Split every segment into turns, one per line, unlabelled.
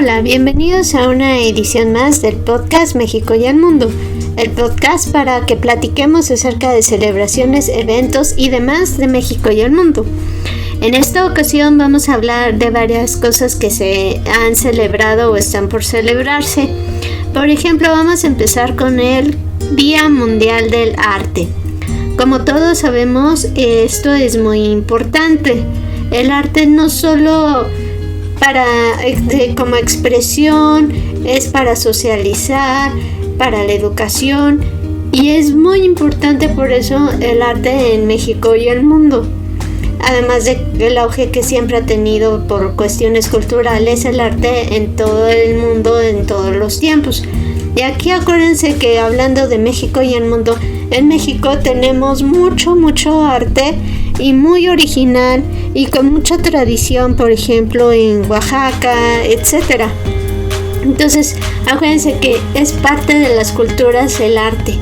Hola, bienvenidos a una edición más del podcast México y el Mundo, el podcast para que platiquemos acerca de celebraciones, eventos y demás de México y el mundo. En esta ocasión vamos a hablar de varias cosas que se han celebrado o están por celebrarse. Por ejemplo, vamos a empezar con el Día Mundial del Arte. Como todos sabemos, esto es muy importante. El arte no solo como expresión, es para socializar, para la educación, y es muy importante por eso el arte en México y el mundo. Además del auge que siempre ha tenido por cuestiones culturales el arte en todo el mundo, en todos los tiempos. Y aquí acuérdense que hablando de México y el mundo, en México tenemos mucho arte y muy original y con mucha tradición, por ejemplo en Oaxaca, etcétera. Entonces, acuérdense que es parte de las culturas el arte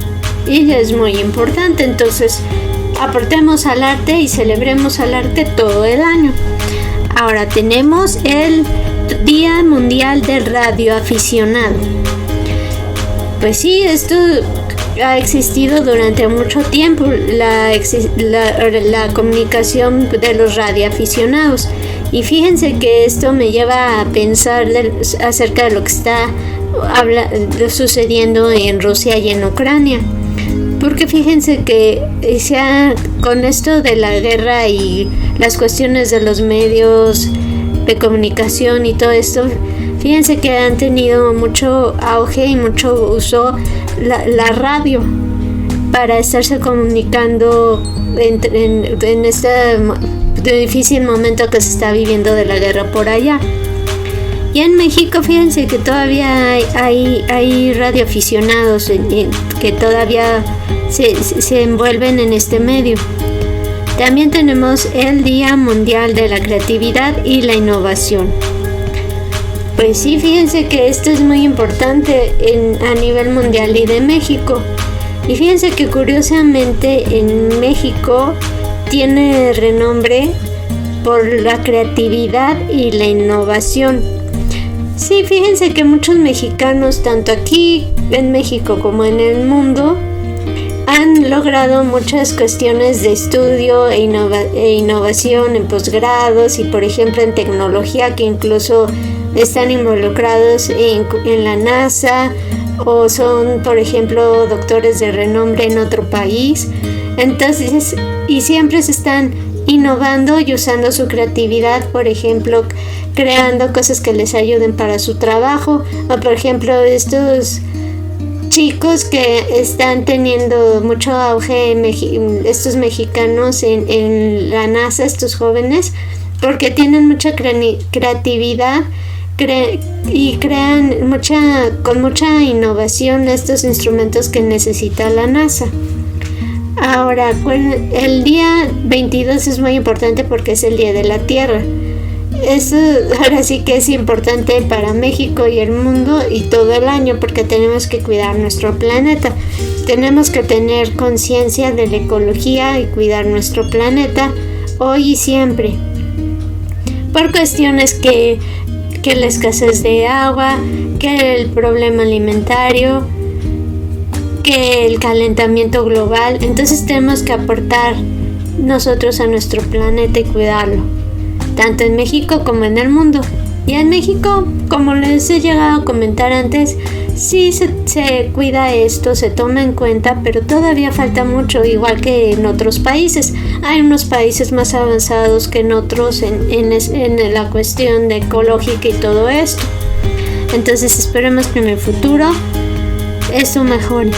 y es muy importante. Entonces, aportemos al arte y celebremos al arte todo el año. Ahora tenemos el Día Mundial del Radioaficionado. Pues sí, esto ha existido durante mucho tiempo, la comunicación de los radioaficionados. Y fíjense que esto me lleva a pensar acerca de lo que está sucediendo en Rusia y en Ucrania. Porque fíjense que con esto de la guerra y las cuestiones de los medios de comunicación y todo esto, fíjense que han tenido mucho auge y mucho uso la radio para estarse comunicando en este difícil momento que se está viviendo de la guerra por allá. Y en México, fíjense que todavía hay radioaficionados que todavía se envuelven en este medio. También tenemos el Día Mundial de la Creatividad y la Innovación. Pues sí, fíjense que esto es muy importante a nivel mundial y de México. Y fíjense que curiosamente en México tiene renombre por la creatividad y la innovación. Sí, fíjense que muchos mexicanos, tanto aquí en México como en el mundo, han logrado muchas cuestiones de estudio e innovación en posgrados y, por ejemplo, en tecnología, que incluso están involucrados en la NASA o son, por ejemplo, doctores de renombre en otro país. Entonces, y siempre se están innovando y usando su creatividad, por ejemplo, creando cosas que les ayuden para su trabajo, o por ejemplo estos chicos que están teniendo mucho auge, estos mexicanos en la NASA, estos jóvenes, porque tienen mucha creatividad y crean con mucha innovación estos instrumentos que necesita la NASA. Ahora, el día 22 es muy importante porque es el Día de la Tierra. Eso ahora sí que es importante para México y el mundo y todo el año, porque tenemos que cuidar nuestro planeta. Tenemos que tener conciencia de la ecología y cuidar nuestro planeta hoy y siempre. Por cuestiones que la escasez de agua, que el problema alimentario, que el calentamiento global. Entonces tenemos que aportar nosotros a nuestro planeta y cuidarlo, tanto en México como en el mundo. Y en México, como les he llegado a comentar antes, sí se cuida esto, se toma en cuenta, pero todavía falta mucho, igual que en otros países. Hay unos países más avanzados que en otros en la cuestión de ecológica y todo esto. Entonces esperemos que en el futuro esto mejore.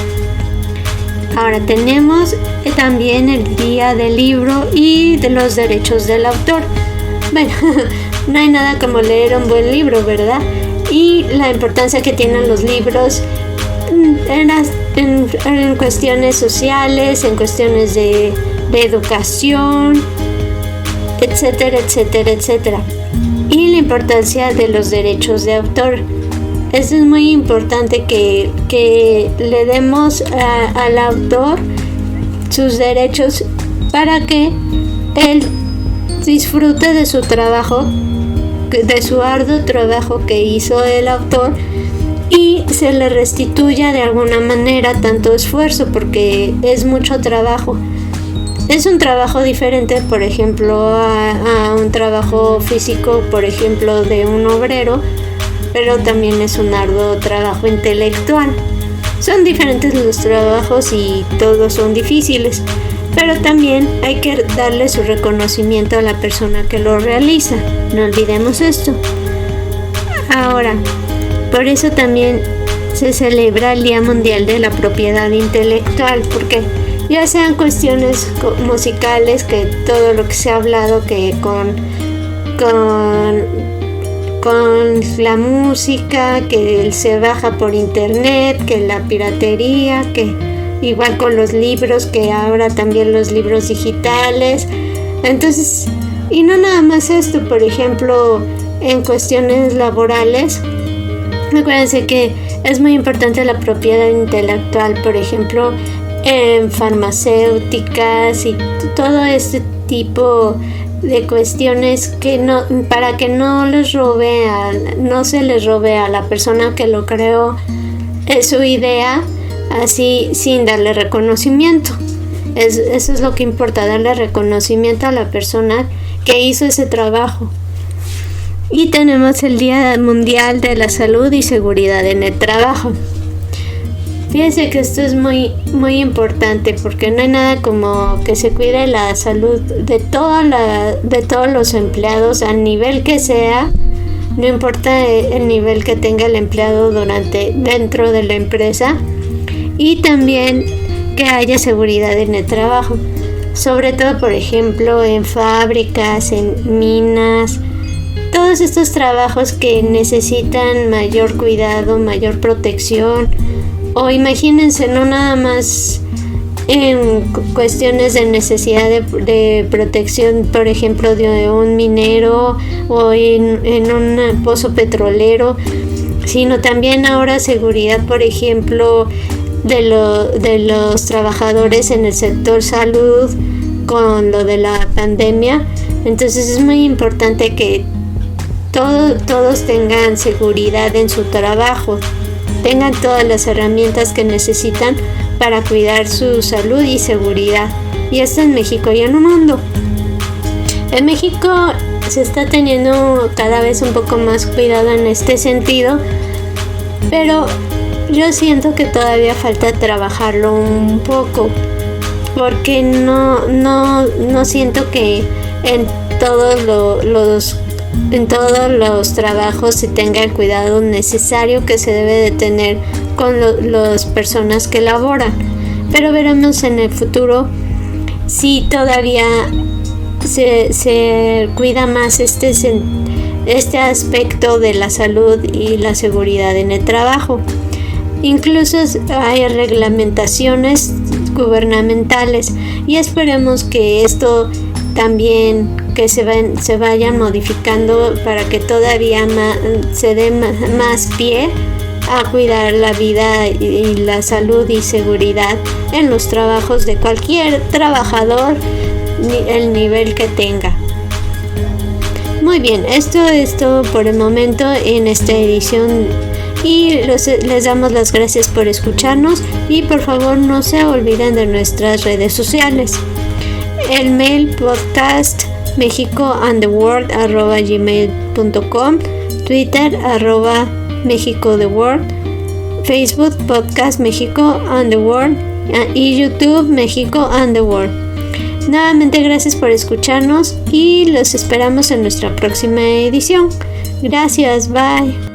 Ahora tenemos también el Día del Libro y de los Derechos del Autor. Bueno, no hay nada como leer un buen libro, ¿verdad? Y la importancia que tienen los libros en cuestiones sociales, en cuestiones de educación, etcétera, etcétera, etcétera. Y la importancia de los derechos de autor. Eso es muy importante que le demos al autor sus derechos para que él disfrute de su trabajo de su arduo trabajo que hizo el autor y se le restituya de alguna manera tanto esfuerzo, porque es mucho trabajo. Es un trabajo diferente, por ejemplo, a un trabajo físico, por ejemplo, de un obrero, pero también es un arduo trabajo intelectual. Son diferentes los trabajos y todos son difíciles, pero también hay que darle su reconocimiento a la persona que lo realiza. No olvidemos esto. Ahora, por eso también se celebra el Día Mundial de la Propiedad Intelectual, porque ya sean cuestiones musicales, que todo lo que se ha hablado, que con la música, que se baja por internet, que la piratería, que igual con los libros, que ahora también los libros digitales. Entonces, y no nada más esto, por ejemplo, en cuestiones laborales, acuérdense que es muy importante la propiedad intelectual, por ejemplo, en farmacéuticas y todo este tipo de cuestiones, que no, para que no se les robe a la persona que lo creó su idea así sin darle reconocimiento. Eso es lo que importa, darle reconocimiento a la persona que hizo ese trabajo. Y tenemos el Día Mundial de la Salud y Seguridad en el Trabajo. Fíjense que esto es muy, muy importante, porque no hay nada como que se cuide la salud de todos los empleados, al nivel que sea, no importa el nivel que tenga el empleado dentro de la empresa, y también que haya seguridad en el trabajo, sobre todo, por ejemplo, en fábricas, en minas, todos estos trabajos que necesitan mayor cuidado, mayor protección. O imagínense, no nada más en cuestiones de necesidad de protección, por ejemplo, de un minero o en un pozo petrolero, sino también ahora seguridad, por ejemplo, de los trabajadores en el sector salud con lo de la pandemia. Entonces es muy importante que todos tengan seguridad en su trabajo, tengan todas las herramientas que necesitan para cuidar su salud y seguridad. Y esto en México y en el mundo. En México se está teniendo cada vez un poco más cuidado en este sentido, pero yo siento que todavía falta trabajarlo un poco, porque no siento que en todos los trabajos se tenga el cuidado necesario que se debe de tener con las personas que laboran. Pero veremos en el futuro si todavía se cuida más este aspecto de la salud y la seguridad en el trabajo. Incluso hay reglamentaciones gubernamentales, y esperemos que esto también que se vayan modificando para que todavía se dé más pie a cuidar la vida y la salud y seguridad en los trabajos de cualquier trabajador, el nivel que tenga. Muy bien, esto es todo por el momento en esta edición, y les damos las gracias por escucharnos, y por favor no se olviden de nuestras redes sociales. El mail podcast mexicoandtheworld@gmail.com, Twitter @mexicotheworld, Facebook Podcast México and the World, y YouTube México and the World. Nuevamente gracias por escucharnos y los esperamos en nuestra próxima edición. Gracias, bye.